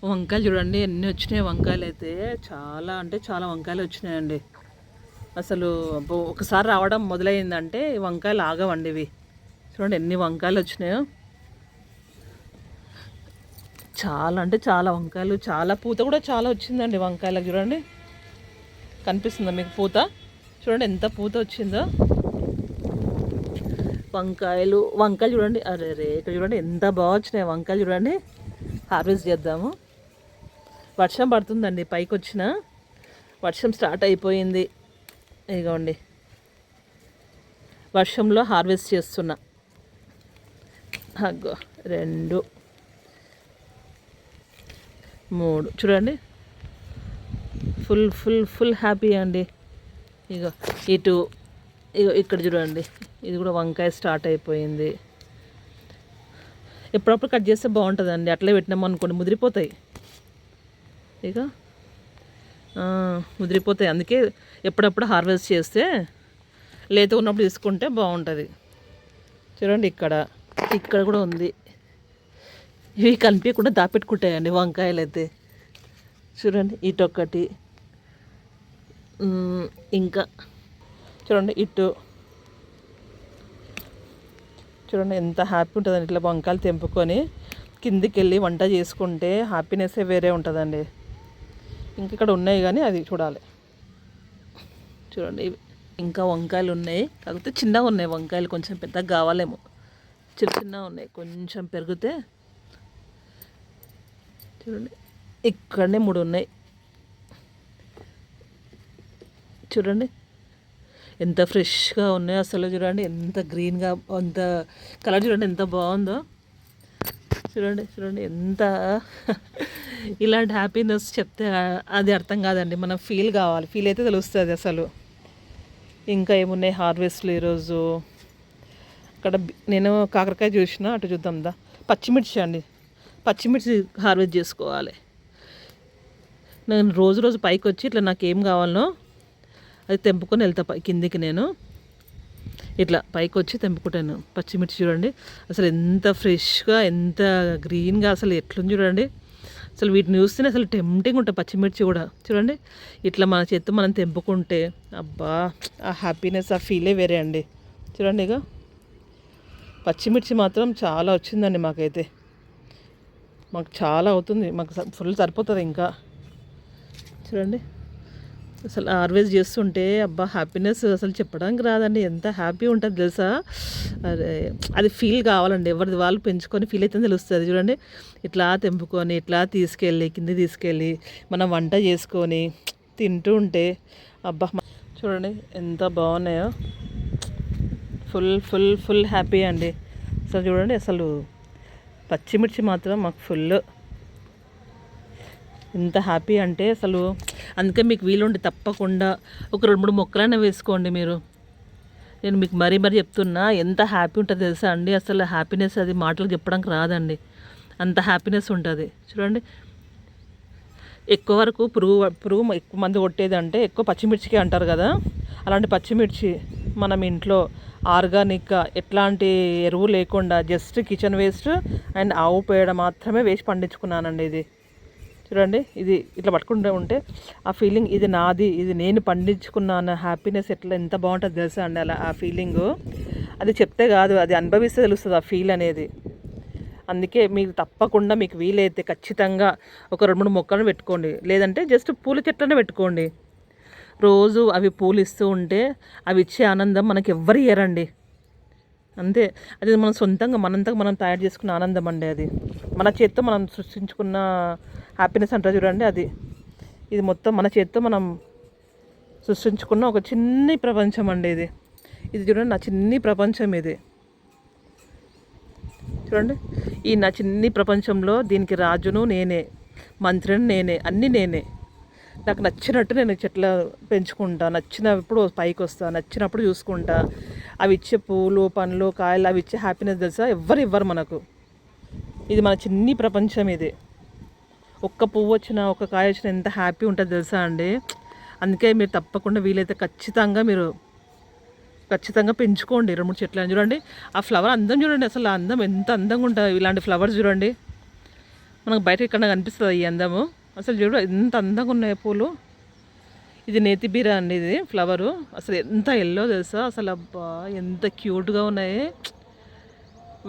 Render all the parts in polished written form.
వంకాయలు చూడండి ఎన్ని వచ్చినాయి. వంకాయలు అయితే చాలా అంటే చాలా వంకాయలు వచ్చినాయండి. అసలు ఒకసారి రావడం మొదలైందంటే వంకాయలు ఆగవండి ఇవి. చూడండి ఎన్ని వంకాయలు వచ్చినాయో. చాలా అంటే చాలా వంకాయలు, చాలా పూత కూడా చాలా వచ్చిందండి వంకాయలకు. చూడండి కనిపిస్తుందా మీకు పూత? చూడండి ఎంత పూత వచ్చిందో వంకాయలు. వంకాయలు చూడండి, అరే రే ఇక్కడ చూడండి ఎంత బాగా వచ్చినాయి వంకాయలు. చూడండి హార్వెస్ట్ చేద్దాము. వర్షం పడుతుందండి, పైకి వచ్చిన వర్షం స్టార్ట్ అయిపోయింది. ఇదిగోండి వర్షంలో హార్వెస్ట్ చేస్తున్నా. అగ్గో 2 3 చూడండి ఫుల్ ఫుల్ ఫుల్ హ్యాపీ అండి. ఇగో ఇటు ఇగో ఇక్కడ చూడండి, ఇది కూడా వంకాయ స్టార్ట్ అయిపోయింది. ఎప్పుడప్పుడు కట్ చేస్తే బాగుంటుందండి, అట్లే పెట్టినాము అనుకోండి ముదిరిపోతాయి. ఇక ముదిరిపోతాయి, అందుకే ఎప్పుడప్పుడు హార్వెస్ట్ చేస్తే లేత ఉన్నప్పుడు తీసుకుంటే బాగుంటుంది. చూడండి ఇక్కడ కూడా ఉంది. ఇవి కనిపించకుండా దాపెట్టుకుంటాయండి వంకాయలు అయితే. చూడండి ఇటొక్కటి, ఇంకా చూడండి ఇటు. చూడండి ఎంత హ్యాపీ ఉంటుందండి ఇట్లా వంకాయలు తెంపుకొని కిందికి వెళ్ళి వంట చేసుకుంటే హ్యాపీనెస్సే వేరే ఉంటుందండి. ఇంక ఇక్కడ ఉన్నాయి కానీ అది చూడాలి. చూడండి ఇంకా వంకాయలు ఉన్నాయి, కాకపోతే చిన్నగా ఉన్నాయి వంకాయలు, కొంచెం పెద్దగా కావాలేమో. చిన్నగా ఉన్నాయి, కొంచెం పెరిగితే. చూడండి ఇక్కడనే 3 ఉన్నాయి. చూడండి ఎంత ఫ్రెష్గా ఉన్నాయో అసలు. చూడండి ఎంత గ్రీన్గా, అంత కలర్ చూడండి ఎంత బాగుందో. చూడండి ఎంత ఇలాంటి హ్యాపీనెస్ చెప్తే అది అర్థం కాదండి, మనం ఫీల్ కావాలి, ఫీల్ అయితే తెలుస్తుంది అసలు. ఇంకా ఏమున్నాయి హార్వెస్ట్లు ఈరోజు. అక్కడ నేను కాకరకాయ చూసిన, అటు చూద్దాందా. పచ్చిమిర్చి అండి, పచ్చిమిర్చి హార్వెస్ట్ చేసుకోవాలి. నేను రోజు పైకి వచ్చి ఇట్లా నాకు ఏం కావాలనో అది తెంపుకొని వెళ్తా కిందికి. నేను ఇట్లా పైకి వచ్చి తెంపుకుంటాను పచ్చిమిర్చి. చూడండి అసలు ఎంత ఫ్రెష్గా, ఎంత గ్రీన్గా, అసలు ఎట్లుంది చూడండి. అసలు వీటిని చూస్తేనే అసలు టెంప్టింగ్ ఉంటుంది పచ్చిమిర్చి కూడా. చూడండి ఇట్లా మన చేత్తో మనం తెంపుకుంటే అబ్బా ఆ హ్యాపీనెస్, ఆ ఫీలే వేరే అండి. చూడండి ఇక పచ్చిమిర్చి మాత్రం చాలా వచ్చిందండి మాకైతే. మాకు చాలా అవుతుంది, మాకు ఫుల్ సరిపోతుంది ఇంకా. చూడండి అసలు హార్వెస్ట్ చేస్తుంటే అబ్బా హ్యాపీనెస్ అసలు చెప్పడానికి రాదండి, ఎంత హ్యాపీ ఉంటుంది తెలుసా. అరే అది ఫీల్ కావాలండి, ఎవరిది వాళ్ళు పెంచుకొని ఫీల్ అయితే తెలుస్తుంది. చూడండి ఇట్లా తెంపుకొని ఇట్లా తీసుకెళ్ళి కింద తీసుకెళ్ళి మనం వంట చేసుకొని తింటూ ఉంటే అబ్బా. చూడండి ఎంత బాగున్నాయో, ఫుల్ ఫుల్ ఫుల్ హ్యాపీ అండి. అసలు చూడండి అసలు పచ్చిమిర్చి మాత్రం మాకు ఫుల్ ఎంత హ్యాపీ అంటే అసలు. అందుకే మీకు వీలుండి తప్పకుండా ఒక 2-3 మొక్కలైనా వేసుకోండి మీరు. నేను మీకు మరీ చెప్తున్నా, ఎంత హ్యాపీ ఉంటుంది తెలుసా అండి. అసలు హ్యాపీనెస్ అది మాటలు చెప్పడానికి రాదండి, అంత హ్యాపీనెస్ ఉంటుంది. చూడండి ఎక్కువ వరకు పురుగు ఎక్కువ మంది కొట్టేది ఎక్కువ పచ్చిమిర్చికి అంటారు కదా. అలాంటి పచ్చిమిర్చి మనం ఇంట్లో ఆర్గానిక్గా ఎట్లాంటి ఎరువు లేకుండా జస్ట్ కిచెన్ వేస్ట్ అండ్ ఆవు పేడ మాత్రమే వేసి పండించుకున్నానండి ఇది. చూడండి ఇది ఇట్లా పట్టుకుంటూ ఉంటే ఆ ఫీలింగ్, ఇది నాది, ఇది నేను పండించుకున్నాను హ్యాపీనెస్ ఎట్లా ఎంత బాగుంటుంది తెలుసా అండి. అలా ఆ ఫీలింగు అది చెప్తే కాదు, అది అనుభవిస్తే తెలుస్తుంది ఆ ఫీల్ అనేది. అందుకే మీరు తప్పకుండా మీకు వీలైతే ఖచ్చితంగా ఒక 2-3 మొక్కలను పెట్టుకోండి, లేదంటే జస్ట్ పూల చెట్లనే పెట్టుకోండి. రోజు అవి పూలు ఇస్తూ ఉంటే అవి ఇచ్చే ఆనందం మనకి ఎవ్వరు ఇయ్యరండి. అంతే, అది మనం సొంతంగా మనంతగా మనం తయారు చేసుకున్న ఆనందం అండి. అది మన చేత్తో మనం సృష్టించుకున్న హ్యాపీనెస్ అంటారు చూడండి, అది ఇది మొత్తం మన చేత్తో మనం సృష్టించుకున్న ఒక చిన్ని ప్రపంచం అండి ఇది. ఇది చూడండి నా చిన్ని ప్రపంచం ఇది. చూడండి ఈ నా చిన్ని ప్రపంచంలో దీనికి రాజును నేనే, మంత్రిని నేనే, అన్నీ నేనే. నాకు నచ్చినట్టు నేను చెట్లు పెంచుకుంటా, నచ్చినప్పుడు పైకి వస్తా, నచ్చినప్పుడు చూసుకుంటా. అవి ఇచ్చే పూలు పండ్లు కాయలు అవి ఇచ్చే హ్యాపీనెస్ తెలుసా ఎవ్వరు ఇవ్వరు మనకు. ఇది మన చిన్ని ప్రపంచం ఇది. ఒక్క పువ్వు వచ్చినా ఒక కాయ వచ్చినా ఎంత హ్యాపీ ఉంటుంది తెలుసా అండి. అందుకే మీరు తప్పకుండా వీలైతే ఖచ్చితంగా పెంచుకోండి 2-3 చెట్లు. చూడండి ఆ ఫ్లవర్ అందం చూడండి, అసలు అందం ఎంత అందంగా ఉంటుంది. ఇలాంటి ఫ్లవర్స్ చూడండి మనకు బయట ఇక్కడ కనిపిస్తుంది ఈ అందము. అసలు చూడు ఎంత అందంగా ఉన్నాయి పూలు. ఇది నేతి బీర అండి, ఇది ఫ్లవరు. అసలు ఎంత ఎల్లో తెలుసా, అసలు అబ్బా ఎంత క్యూట్గా ఉన్నాయి.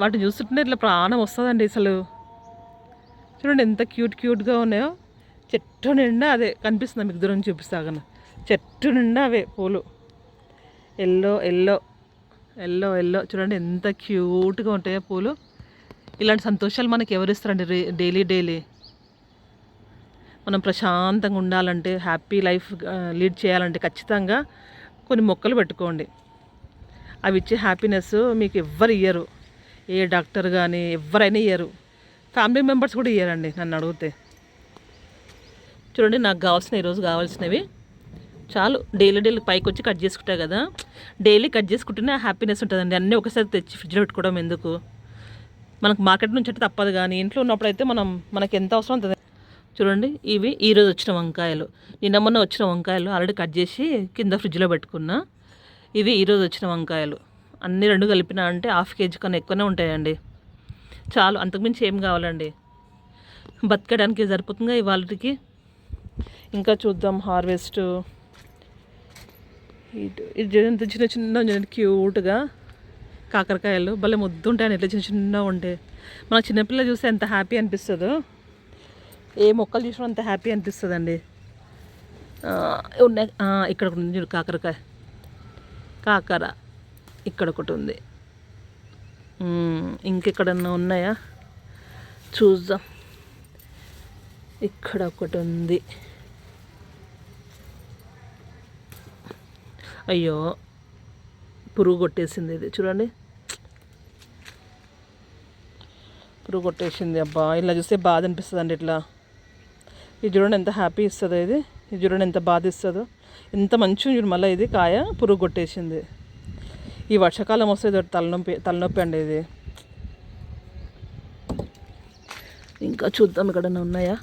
వాటిని చూస్తుంటే ఇట్లా ప్రాణం వస్తుందండి అసలు. చూడండి ఎంత క్యూట్గా ఉన్నాయో. చెట్టు నిండా అదే కనిపిస్తుంది, మీకు దూరం చూపిస్తాగను. చెట్టు నిండా అవే పూలు, ఎల్లో ఎల్లో ఎల్లో ఎల్లో. చూడండి ఎంత క్యూట్గా ఉంటాయో పూలు. ఇలాంటి సంతోషాలు మనకి ఎవరు ఇస్తారండి డైలీ. మనం ప్రశాంతంగా ఉండాలంటే, హ్యాపీ లైఫ్ లీడ్ చేయాలంటే ఖచ్చితంగా కొన్ని మొక్కలు పెట్టుకోండి. అవి ఇచ్చే హ్యాపీనెస్ మీకు ఎవ్వరు ఇయ్యరు. ఏ డాక్టర్ కానీ ఎవరైనా ఇయ్యరు. ఫ్యామిలీ మెంబర్స్ కూడా ఇయ్యరండి నన్ను అడిగితే. చూడండి నాకు ఈరోజు కావాల్సినవి చాలు. డైలీ పైకి వచ్చి కట్ చేసుకుంటా కదా, డైలీ కట్ చేసుకుంటేనే హ్యాపీనెస్ ఉంటుందండి. అన్నీ ఒకసారి తెచ్చి ఫ్రిడ్జ్లో పెట్టుకోవడం ఎందుకు. మనకు మార్కెట్ నుంచి అంటే తప్పదు, కానీ ఇంట్లో ఉన్నప్పుడు అయితే మనకి ఎంత అవసరం ఉంటుంది. చూడండి ఇవి ఈరోజు వచ్చిన వంకాయలు. మొన్న వచ్చిన వంకాయలు ఆల్రెడీ కట్ చేసి కింద ఫ్రిడ్జ్లో పెట్టుకున్నా. ఇవి ఈరోజు వచ్చిన వంకాయలు. అన్నీ రెండు కలిపినా అంటే 1/2 kg కన్నా ఎక్కువనే ఉంటాయండి. చాలు, అంతకుమించి ఏం కావాలండి. బతకడానికి సరిపోతుందిగా ఇవాళకి. ఇంకా చూద్దాం హార్వెస్ట్. ఇది ఎంత చిన్న క్యూట్గా కాకరకాయలు భలే ముద్దుంటాయని, ఎట్లా చిన్నగా ఉంటాయి. మన చిన్నపిల్ల చూస్తే ఎంత హ్యాపీ అనిపిస్తుందో, ఏ మొక్కలు చూసినా అంత హ్యాపీ అనిపిస్తుందండి. ఉన్నాయి ఇక్కడ ఒకటి ఉంది చూడు, కాకర ఇక్కడ ఒకటి ఉంది. ఇంకెక్కడన్నా ఉన్నాయా చూద్దాం. ఇక్కడ ఒకటి ఉంది. అయ్యో పురుగు కొట్టేసింది, ఇది చూడండి పురుగు కొట్టేసింది. అబ్బా ఇలా చూస్తే బాధ అనిపిస్తుంది అండి. ఇట్లా ఇది చూడండి ఎంత హ్యాపీ ఇస్తుందో, ఇది చూడండి ఎంత బాధ ఇస్తుందో. ఎంత మంచిగా చూడు, మళ్ళీ ఇది కాయ పురుగు కొట్టేసింది. ఈ వర్షాకాలం వస్తే తలనొప్పి అండి ఇది. ఇంకా చూద్దాం ఎక్కడన్నా ఉన్నాయా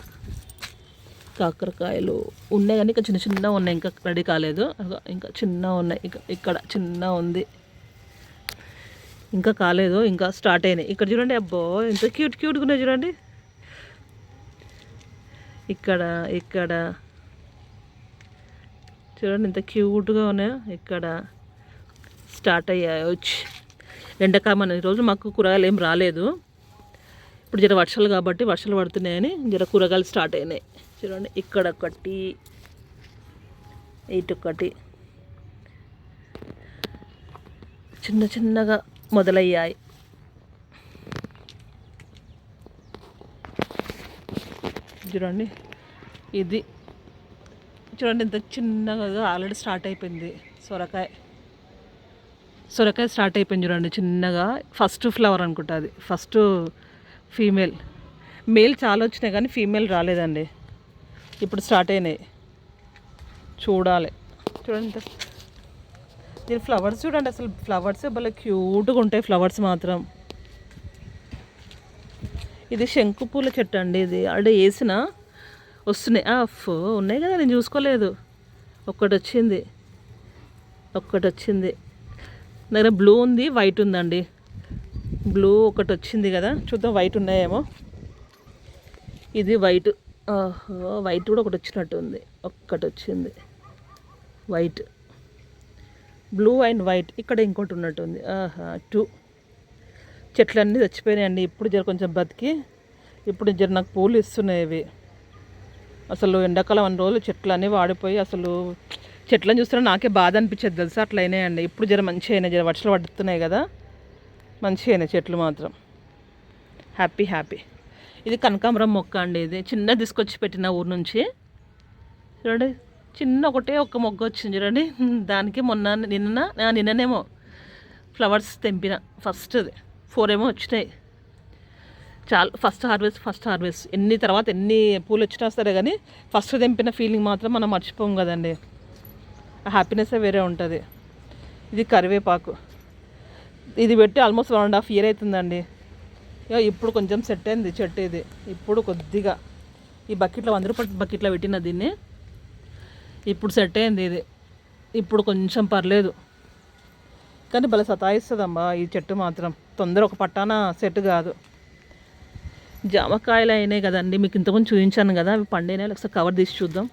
కాకరకాయలు. ఉన్నాయి కానీ ఇంకా చిన్న ఉన్నాయి, ఇంకా రెడీ కాలేదు. ఇంకా చిన్న ఉన్నాయి, ఇక్కడ చిన్న ఉంది, ఇంకా కాలేదు, ఇంకా స్టార్ట్ అయినాయి. ఇక్కడ చూడండి అబ్బో ఎంత క్యూట్గా ఉన్నాయి చూడండి. ఇక్కడ చూడండి ఎంత క్యూట్గా ఉన్నాయో. ఇక్కడ స్టార్ట్ అయ్యాయి వచ్చి. ఎండాకాలం ఈరోజు మాకు కూరగాయలు ఏం రాలేదు. ఇప్పుడు జర వర్షాలు కాబట్టి వర్షాలు పడుతున్నాయని జర కూరగాయలు స్టార్ట్ అయినాయి. చూడండి ఇక్కడ ఒకటి, ఇటొకటి చిన్నగా మొదలయ్యాయి. చూడండి ఇది చూడండి ఎంత చిన్నగా ఆల్రెడీ స్టార్ట్ అయిపోయింది. సొరకాయ స్టార్ట్ అయిపోయింది చూడండి చిన్నగా. ఫస్ట్ ఫ్లవర్ అనుకుంటా, అది ఫస్ట్ ఫీమేల్. మేల్ చాలా వచ్చినాయి కానీ ఫీమేల్ రాలేదండి. ఇప్పుడు స్టార్ట్ అయినాయి, చూడాలి. చూడండి దీని ఫ్లవర్స్ చూడండి, అసలు ఫ్లవర్స్ భలే క్యూట్గా ఉంటాయి ఫ్లవర్స్ మాత్రం. ఇది శంకు పూల చెట్టు అండి. ఇది ఆడ వేసిన వస్తున్నాయి. ఉన్నాయి కదా, నేను చూసుకోలేదు. ఒక్కటి వచ్చింది దగ్గర. బ్లూ ఉంది, వైట్ ఉందండి. బ్లూ ఒకటి వచ్చింది కదా, చూద్దాం వైట్ ఉన్నాయేమో. ఇది వైట్. వైట్ కూడా ఒకటి వచ్చినట్టు ఉంది. ఒక్కటి వచ్చింది వైట్, బ్లూ అండ్ వైట్. ఇక్కడ ఇంకోటి ఉన్నట్టుంది. 2 చెట్లన్నీ చచ్చిపోయినాయండి. ఇప్పుడు జర కొంచెం బతికి ఇప్పుడు జర నాకు పూలు ఇస్తున్నాయి ఇవి. అసలు ఎండాకాలం 1 రోజులు చెట్లన్నీ వాడిపోయి అసలు చెట్లను చూస్తున్నా నాకే బాధ అనిపించేది తెలుసా. అట్లా అయినాయండి. ఇప్పుడు జర మంచిగా అయినాయి, జర వర్షాలు పడుతున్నాయి కదా, మంచిగా అయినాయి చెట్లు మాత్రం. హ్యాపీ. ఇది కనకాంబరం మొక్క అండి. ఇది చిన్న తీసుకొచ్చి పెట్టిన ఊరు నుంచి. చూడండి ఒక్క మొగ్గ వచ్చింది చూడండి. దానికి నిన్ననేమో ఫ్లవర్స్ తెంపిన. ఫస్ట్ది 4 ఏమో వచ్చినాయి. చాలా ఫస్ట్ హార్వెస్ట్. ఎన్ని పూలు వచ్చినా సరే కానీ ఫస్ట్ తెంపిన ఫీలింగ్ మాత్రం మనం మర్చిపోం కదండి. ఆ హ్యాపీనెస్ వేరే ఉంటుంది. ఇది కరివేపాకు. ఇది పెట్టి ఆల్మోస్ట్ 1.5 year అవుతుందండి. ఇప్పుడు కొంచెం సెట్ అయింది చెట్టు ఇది. ఇప్పుడు కొద్దిగా ఈ బకెట్లో 100 రూపాయల బకెట్లో పెట్టిన దీన్ని. ఇప్పుడు సెట్ అయింది ఇది. ఇప్పుడు కొంచెం పర్లేదు, కానీ భలే సతాయిస్తుందమ్మా ఈ చెట్టు మాత్రం. తొందర ఒక పట్టాన సెట్ కాదు. జామకాయలు అయినాయి కదండి, మీకు ఇంతకుముందు చూపించాను కదా, అవి పండినాయి. ఒకసారి కవర్ తీసి చూద్దాం.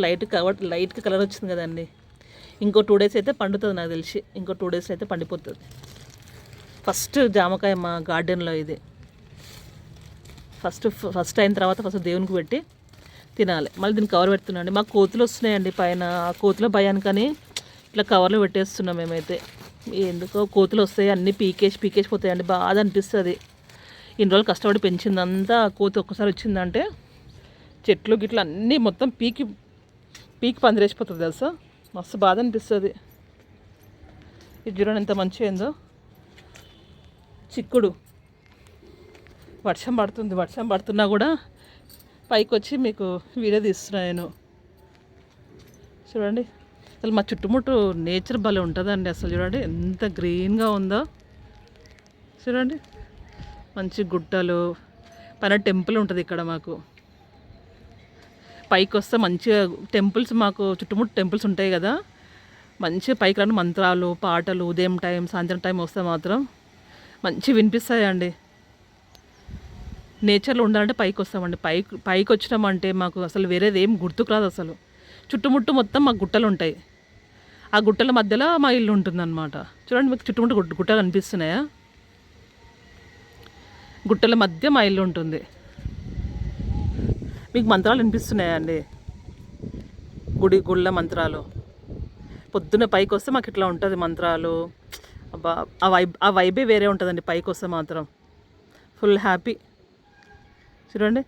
లైట్గా కలర్ వచ్చింది కదండి. ఇంకో 2 days అయితే పండుతుంది నాకు తెలిసి. ఇంకో 2 days అయితే పండిపోతుంది. ఫస్ట్ జామకాయ మా గార్డెన్లో ఇది. ఫస్ట్ అయిన తర్వాత ఫస్ట్ దేవునికి పెట్టి తినాలి. మళ్ళీ దీనికి కవర్ పెడుతున్నాండి. మాకు కోతులు వస్తున్నాయండి పైన. ఆ కోతుల భయానికని ఇట్లా కవర్లో పెట్టేస్తున్నాం మేమైతే. ఎందుకో కోతులు వస్తాయి, అన్నీ పీకేసి పోతాయండి. బాధ అనిపిస్తుంది. ఇన్ని రోజులు కష్టపడి పెంచిందంతా కోతి ఒక్కసారి వచ్చిందంటే చెట్లు గిట్లు అన్నీ మొత్తం పీకి పందిరేసిపోతుంది తెలుసా. మస్తు బాధ అనిపిస్తుంది. ఇది చూడండి ఎంత మంచిగా ఏందో. చిక్కుడు వర్షం పడుతున్నా కూడా పైకి వచ్చి మీకు వీడియో తీస్తున్నా నేను. చూడండి అసలు మా చుట్టుముట్టు నేచర్ భలే ఉంటుందండి. అసలు చూడండి ఎంత గ్రీన్గా ఉందో. చూడండి మంచి గుట్టలు, పైన టెంపుల్ ఉంటుంది ఇక్కడ మాకు. పైకి వస్తే మంచిగా టెంపుల్స్, మాకు చుట్టుముట్టు టెంపుల్స్ ఉంటాయి కదా, మంచిగా పైకి రాని మంత్రాలు, పాటలు ఉదయం టైం సాయంత్రం టైం వస్తే మాత్రం మంచి వినిపిస్తాయండి. నేచర్లో ఉండాలంటే పైకి వస్తామండి. పైకి వచ్చినామంటే మాకు అసలు వేరేది ఏం గుర్తుకు రాదు. అసలు చుట్టుముట్టు మొత్తం మాకు గుట్టలు ఉంటాయి. ఆ గుట్టల మధ్యలో మా ఇల్లు ఉంటుందన్నమాట. చూడండి మీకు చుట్టుముట్టు గుట్టలు కనిపిస్తున్నాయా? గుట్టల మధ్య మా ఇల్లు ఉంటుంది. మీకు మంత్రాలు వినిపిస్తున్నాయా అండి? గుళ్ళ మంత్రాలు పొద్దున్న పైకి వస్తే మాకు ఇట్లా ఉంటుంది మంత్రాలు. అబ్బా ఆ వైబే వేరే ఉంటుందండి. పైకి వస్తే మాత్రం ఫుల్ హ్యాపీ. చూడండి